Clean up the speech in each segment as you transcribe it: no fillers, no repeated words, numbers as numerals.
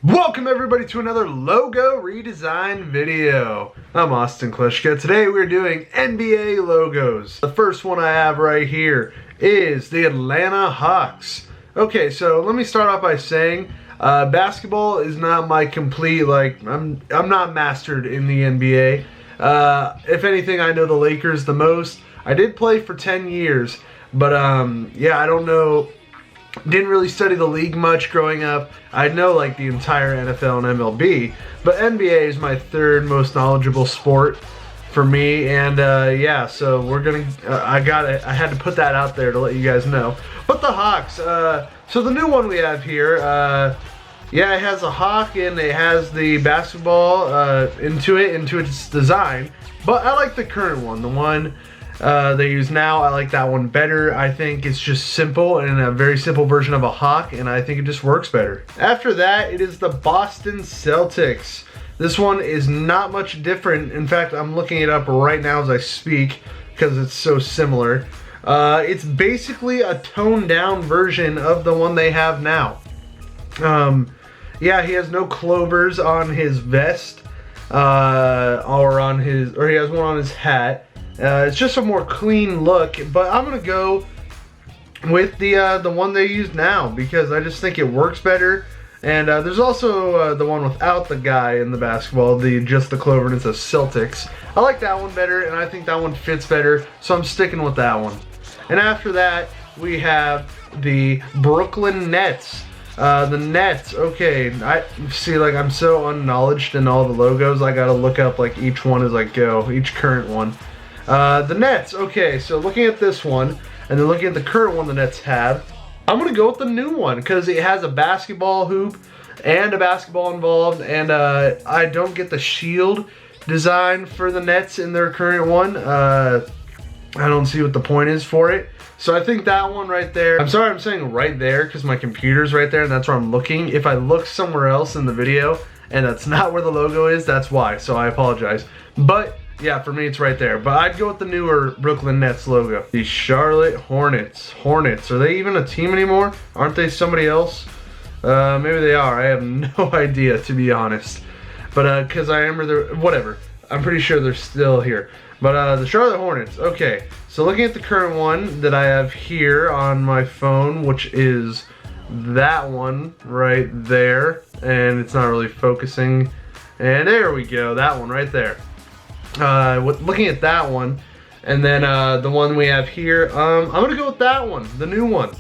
Welcome everybody to another logo redesign video. I'm Austin Kleschka. Today we're doing NBA logos. The first one I have right here is the Atlanta Hawks. Okay, so let me start off by saying basketball is not my complete, I'm not mastered in the NBA. If anything, I know the Lakers the most. I did play for 10 years, but yeah, I don't know. Didn't really study the league much growing up. I know like the entire NFL and MLB, but NBA is my third most knowledgeable sport for me. And yeah, so we're gonna. I had to put that out there to let you guys know. But the Hawks. So the new one we have here. Yeah, it has a hawk and it has the basketball into its design. But I like the current one, the one they use now. I like that one better. I think it's just simple and a very simple version of a hawk, and I think it just works better. After that, it is the Boston Celtics. This one is not much different. In fact, I'm looking it up right now as I speak because it's so similar. It's basically a toned down version of the one they have now. Yeah, he has no clovers on his vest, or he has one on his hat. It's just a more clean look, but I'm gonna go with the one they use now because I just think it works better. And there's also the one without the guy in the basketball, just the clover, and it's a Celtics. I like that one better, and I think that one fits better, so I'm sticking with that one. And after that, we have the Brooklyn Nets. The Nets, okay, I see, like, I'm so unknowledged in all the logos, I gotta look up like each one as I go, each current one. The Nets, okay, so looking at this one, and then looking at the current one the Nets have, I'm going to go with the new one, because it has a basketball hoop, and a basketball involved, and I don't get the shield design for the Nets in their current one. I don't see what the point is for it. So I think that one right there, I'm sorry I'm saying right there, because my computer's right there, and that's where I'm looking. If I look somewhere else in the video, and that's not where the logo is, that's why, so I apologize. But yeah, for me it's right there. But I'd go with the newer Brooklyn Nets logo. The Charlotte Hornets. Hornets, are they even a team anymore? Aren't they somebody else? Maybe they are. I have no idea, to be honest. But because I remember whatever. I'm pretty sure they're still here. But the Charlotte Hornets. Okay, so looking at the current one that I have here on my phone, which is that one right there. And it's not really focusing. And there we go, that one right there. Looking at that one, and then the one we have here, I'm gonna go with that one, the new one.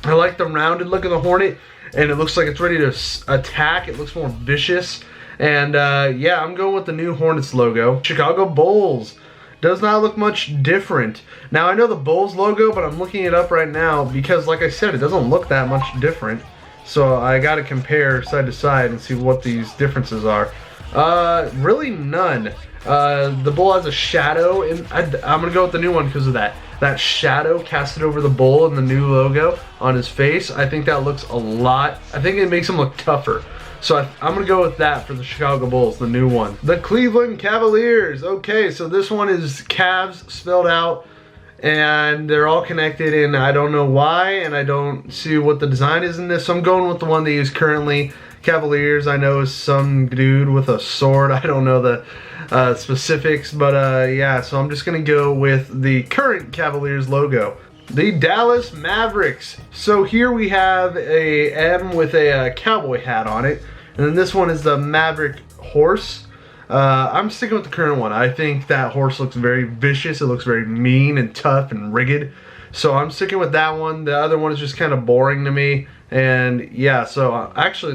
I like the rounded look of the Hornet, and it looks like it's ready to attack. It looks more vicious, and yeah, I'm going with the new Hornets logo. Chicago Bulls does not look much different. Now I know the Bulls logo, but I'm looking it up right now because, like I said, it doesn't look that much different. So I gotta compare side to side and see what these differences are. Really none. The bull has a shadow, and I'm gonna go with the new one because of that shadow casted over the bull in the new logo on his face. I think that looks a lot. I think it makes him look tougher. So I'm gonna go with that for the Chicago Bulls, the new one. The Cleveland Cavaliers. Okay, so this one is Cavs spelled out, and they're all connected, and I don't know why, and I don't see what the design is in this. So I'm going with the one they use currently. Cavaliers, I know, is some dude with a sword. I don't know the specifics, but yeah, so I'm just gonna go with the current Cavaliers logo. The Dallas Mavericks. So here we have a M with a cowboy hat on it, and then this one is the Maverick horse. I'm sticking with the current one. I think that horse looks very vicious. It looks very mean and tough and rigged. So I'm sticking with that one. The other one is just kind of boring to me. And yeah, so actually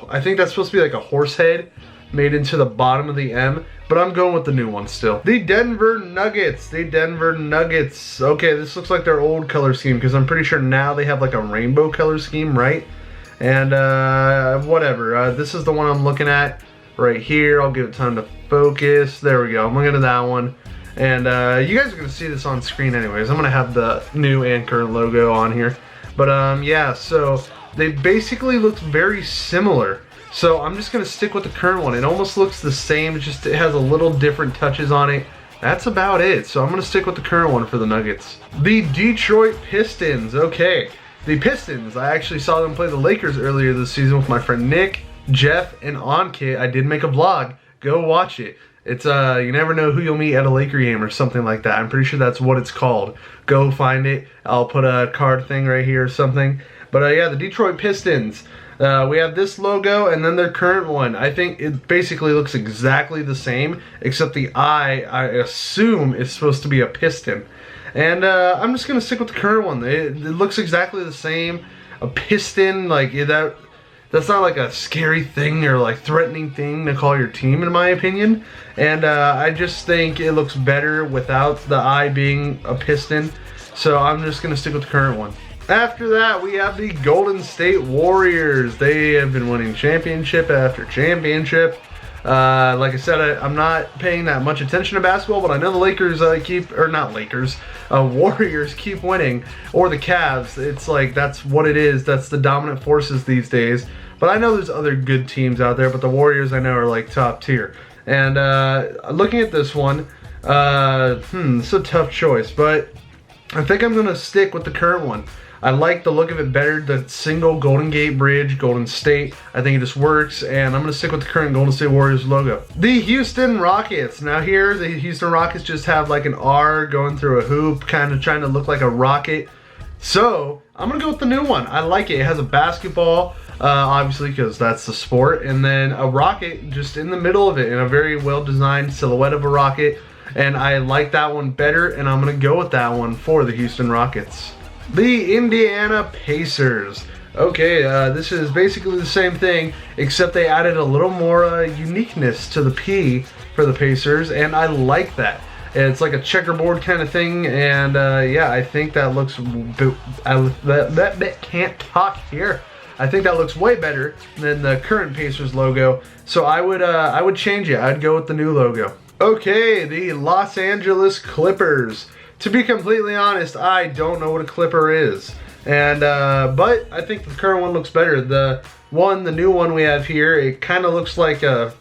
I think that's supposed to be like a horse head made into the bottom of the M, but I'm going with the new one still. The Denver Nuggets. The Denver Nuggets. Okay, this looks like their old color scheme because I'm pretty sure now they have like a rainbow color scheme, right? And whatever. This is the one I'm looking at right here. I'll give it time to focus. There we go. I'm looking at that one. And you guys are going to see this on screen anyways. I'm going to have the new and current logo on here. But yeah, so they basically look very similar. So I'm just going to stick with the current one. It almost looks the same, just it has a little different touches on it. That's about it. So I'm going to stick with the current one for the Nuggets. The Detroit Pistons. Okay, the Pistons. I actually saw them play the Lakers earlier this season with my friend Nick. Jeff and Ankit. I did make a vlog. Go watch it. It's you never know who you'll meet at a Laker game or something like that. I'm pretty sure that's what it's called. Go find it. I'll put a card thing right here or something. But yeah, the Detroit Pistons. We have this logo and then their current one. I think it basically looks exactly the same, except the I assume is supposed to be a piston. And I'm just gonna stick with the current one. It looks exactly the same. A piston, like that's not like a scary thing or like threatening thing to call your team, in my opinion. And I just think it looks better without the I being a piston. So I'm just gonna stick with the current one. After that, we have the Golden State Warriors. They have been winning championship after championship. Like I said, I'm not paying that much attention to basketball, but I know the Lakers Warriors keep winning, or the Cavs. It's like, that's what it is. That's the dominant forces these days. But I know there's other good teams out there, but the Warriors I know are like top tier. And looking at this one, it's a tough choice, but I think I'm gonna stick with the current one. I like the look of it better, the single Golden Gate Bridge, Golden State. I think it just works, and I'm going to stick with the current Golden State Warriors logo. The Houston Rockets. Now here, the Houston Rockets just have like an R going through a hoop, kind of trying to look like a rocket. So, I'm going to go with the new one. I like it. It has a basketball, obviously, because that's the sport, and then a rocket just in the middle of it, in a very well-designed silhouette of a rocket. And I like that one better, and I'm going to go with that one for the Houston Rockets. The Indiana Pacers. Okay, this is basically the same thing, except they added a little more uniqueness to the P for the Pacers, and I like that. It's like a checkerboard kind of thing, and yeah, I think that looks... can't talk here. I think that looks way better than the current Pacers logo, so I would change it. I'd go with the new logo. Okay, the Los Angeles Clippers. To be completely honest, I don't know what a Clipper is, and but I think the current one looks better. The new one we have here, it kind of looks like a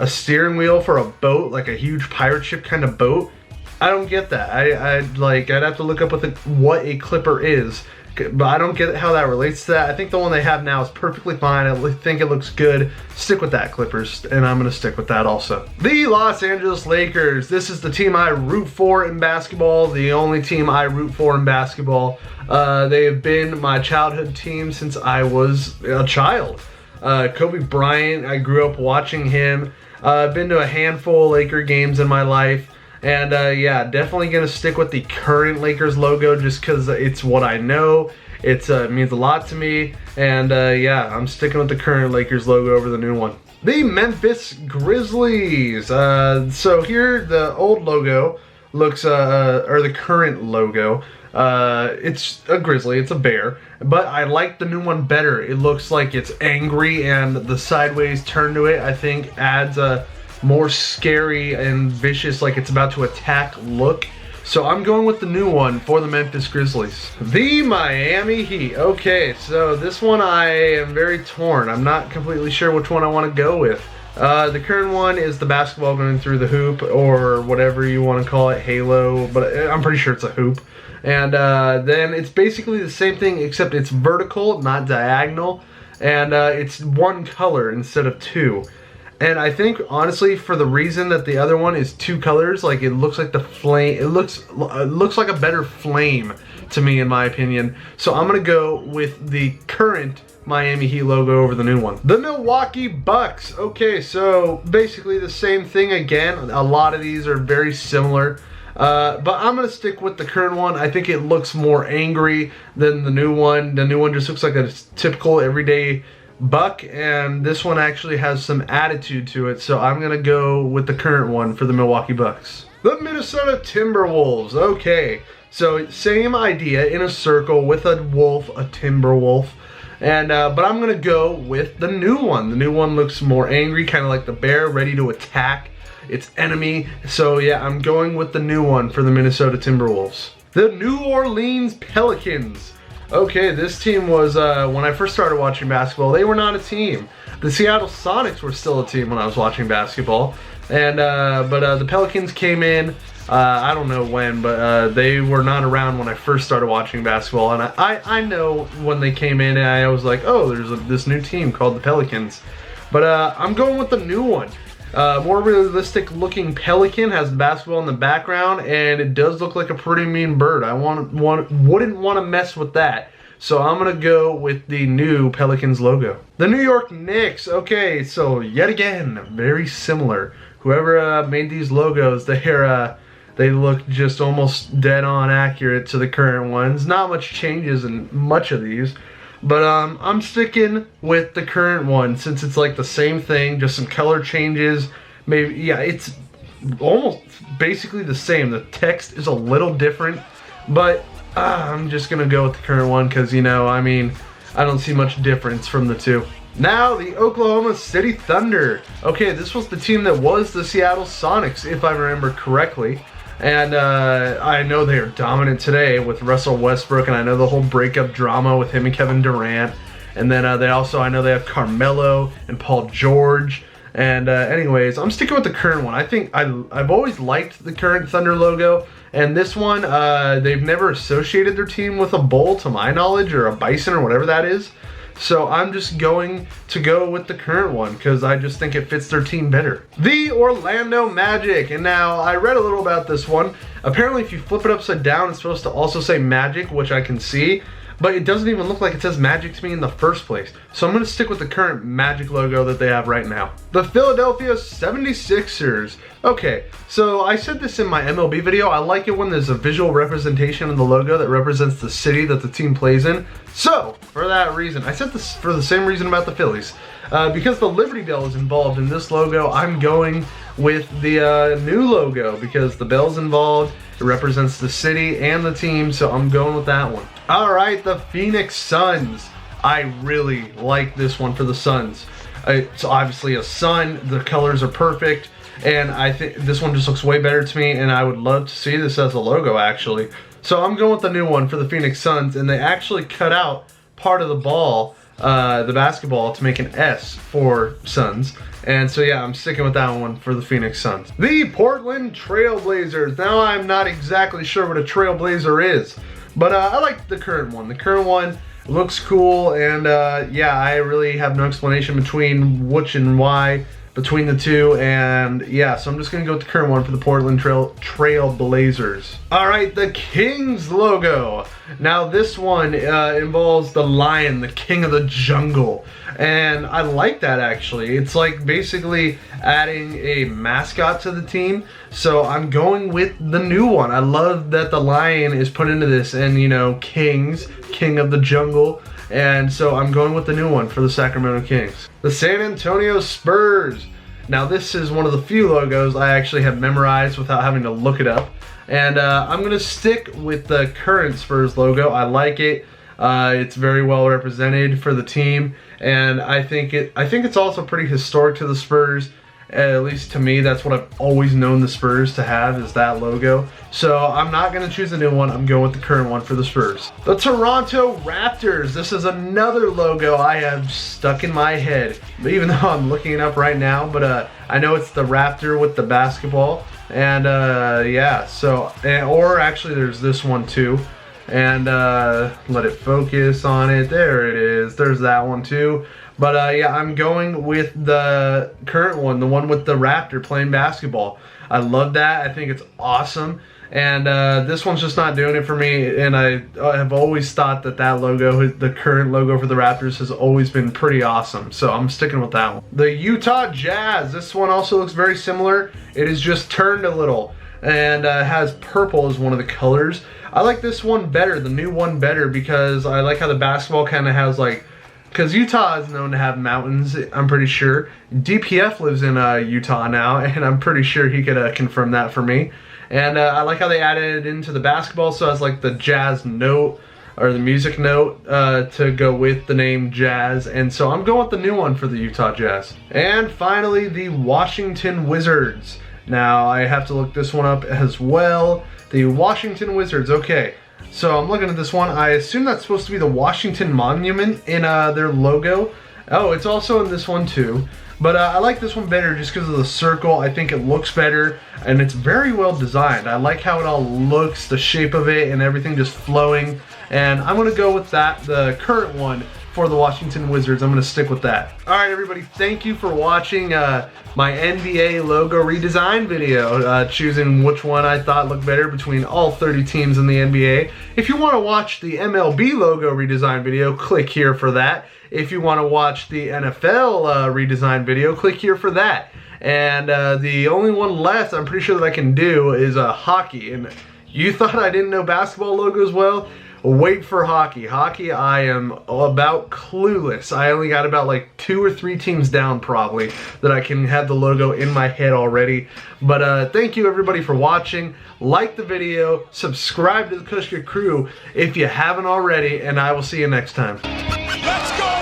steering wheel for a boat, like a huge pirate ship kind of boat. I don't get that. I'd have to look up what a Clipper is, but I don't get how that relates to that. I think the one they have now is perfectly fine. I think it looks good. Stick with that, Clippers, and I'm going to stick with that also. The Los Angeles Lakers. This is the team I root for in basketball, the only team I root for in basketball. They have been my childhood team since I was a child. Kobe Bryant, I grew up watching him. I've been to a handful of Laker games in my life. And yeah, definitely gonna stick with the current Lakers logo just because it's what I know. It means a lot to me, and yeah, I'm sticking with the current Lakers logo over the new one. The Memphis Grizzlies. So here, the old logo looks, or the current logo, it's a grizzly, it's a bear, but I like the new one better. It looks like it's angry, and the sideways turn to it, I think, adds a more scary and vicious, like it's about to attack look. So I'm going with the new one for the Memphis Grizzlies. The Miami Heat. Okay, so this one I am very torn. I'm not completely sure which one I want to go with. The current one is the basketball going through the hoop, or whatever you want to call it, halo, but I'm pretty sure it's a hoop. And then it's basically the same thing, except it's vertical, not diagonal, and it's one color instead of two. And I think, honestly, for the reason that the other one is two colors, like it looks like the flame, it looks like a better flame to me, in my opinion. So I'm gonna go with the current Miami Heat logo over the new one. The Milwaukee Bucks. Okay, so basically the same thing again. A lot of these are very similar. But I'm gonna stick with the current one. I think it looks more angry than the new one. The new one just looks like a typical everyday Buck, and this one actually has some attitude to it, so I'm gonna go with the current one for the Milwaukee Bucks. The Minnesota Timberwolves. Okay, so same idea, in a circle with a wolf, a timber wolf, and but I'm gonna go with the new one. The new one looks more angry, kind of like the bear, ready to attack its enemy. So yeah, I'm going with the new one for the Minnesota Timberwolves. The New Orleans Pelicans. Okay, this team was, when I first started watching basketball, they were not a team. The Seattle Sonics were still a team when I was watching basketball. And, but the Pelicans came in, I don't know when, but they were not around when I first started watching basketball, and I know when they came in, and I was like, oh, there's this new team called the Pelicans. But I'm going with the new one. More realistic looking pelican, has the basketball in the background, and it does look like a pretty mean bird. I wouldn't want to mess with that. So I'm going to go with the new Pelicans logo. The New York Knicks. Okay, so yet again, very similar. Whoever made these logos, they look just almost dead on accurate to the current ones. Not much changes in much of these. But I'm sticking with the current one since it's like the same thing, just some color changes. Maybe, yeah, it's almost basically the same. The text is a little different, but I'm just gonna go with the current one because, you know, I mean, I don't see much difference from the two. Now, the Oklahoma City Thunder. Okay, this was the team that was the Seattle Sonics, if I remember correctly. And I know they are dominant today with Russell Westbrook, and I know the whole breakup drama with him and Kevin Durant. And then I know they have Carmelo and Paul George. And anyways, I'm sticking with the current one. I think I've always liked the current Thunder logo. And this one, they've never associated their team with a bull, to my knowledge, or a bison or whatever that is. So I'm just going to go with the current one because I just think it fits their team better. The Orlando Magic. And now I read a little about this one. Apparently if you flip it upside down, it's supposed to also say Magic, which I can see. But it doesn't even look like it says Magic to me in the first place. So I'm going to stick with the current Magic logo that they have right now. The Philadelphia 76ers. Okay, so I said this in my MLB video. I like it when there's a visual representation of the logo that represents the city that the team plays in. So, for that reason, I said this for the same reason about the Phillies. Because the Liberty Bell is involved in this logo, I'm going with the new logo because the bell's involved. It represents the city and the team, so I'm going with that one. All right, the Phoenix Suns. I really like this one for the Suns. It's obviously a sun. The colors are perfect, and I think this one just looks way better to me, and I would love to see this as a logo, actually. So I'm going with the new one for the Phoenix Suns, and they actually cut out part of the ball, the basketball, to make an S for Suns. And so yeah, I'm sticking with that one for the Phoenix Suns. The Portland Trailblazers. Now I'm not exactly sure what a Trailblazer is, but I like the current one. The current one looks cool, and yeah, I really have no explanation between which and why between the two, and yeah, so I'm just gonna go with the current one for the Portland Trailblazers. All right, the Kings logo. Now this one involves the lion, the king of the jungle, and I like that actually. It's like basically adding a mascot to the team, so I'm going with the new one. I love that the lion is put into this, and you know, king of the jungle. And so I'm going with the new one for the Sacramento Kings. The San Antonio Spurs. Now this is one of the few logos I actually have memorized without having to look it up. And I'm going to stick with the current Spurs logo. I like it. It's very well represented for the team. And I think it's also pretty historic to the Spurs. At least to me, that's what I've always known the Spurs to have, is that logo. So I'm not going to choose a new one. I'm going with the current one for the Spurs. The Toronto Raptors. This is another logo I have stuck in my head, even though I'm looking it up right now. But I know it's the Raptor with the basketball. And yeah, so, or actually there's this one too. And let it focus on it. There it is. There's that one too. But yeah, I'm going with the current one, the one with the Raptor playing basketball. I love that. I think it's awesome. And this one's just not doing it for me. And I have always thought that that logo, the current logo for the Raptors, has always been pretty awesome. So I'm sticking with that one. The Utah Jazz. This one also looks very similar. It is just turned a little and has purple as one of the colors. I like this one better, the new one better, because I like how the basketball kind of has like, because Utah is known to have mountains, I'm pretty sure. DPF lives in Utah now, and I'm pretty sure he could confirm that for me. And I like how they added it into the basketball, so it's like the jazz note, or the music note, to go with the name Jazz. And so I'm going with the new one for the Utah Jazz. And finally, the Washington Wizards. Now, I have to look this one up as well. The Washington Wizards, okay. So I'm looking at this one. I assume that's supposed to be the Washington Monument in their logo. Oh, it's also in this one too. But I like this one better just because of the circle. I think it looks better, and it's very well designed. I like how it all looks, the shape of it, and everything just flowing. And I'm going to go with that, the current one for the Washington Wizards. I'm going to stick with that. All right, everybody, thank you for watching my NBA logo redesign video, choosing which one I thought looked better between all 30 teams in the NBA. If you want to watch the MLB logo redesign video, click here for that. If you want to watch the NFL redesign video, click here for that. And the only one left I'm pretty sure that I can do is hockey. And you thought I didn't know basketball logos well? Wait for hockey. Hockey, I am about clueless. I only got about like 2 or 3 teams down probably that I can have the logo in my head already. But thank you everybody for watching. Like the video, subscribe to the Kleschka Crew if you haven't already, and I will see you next time. Let's go!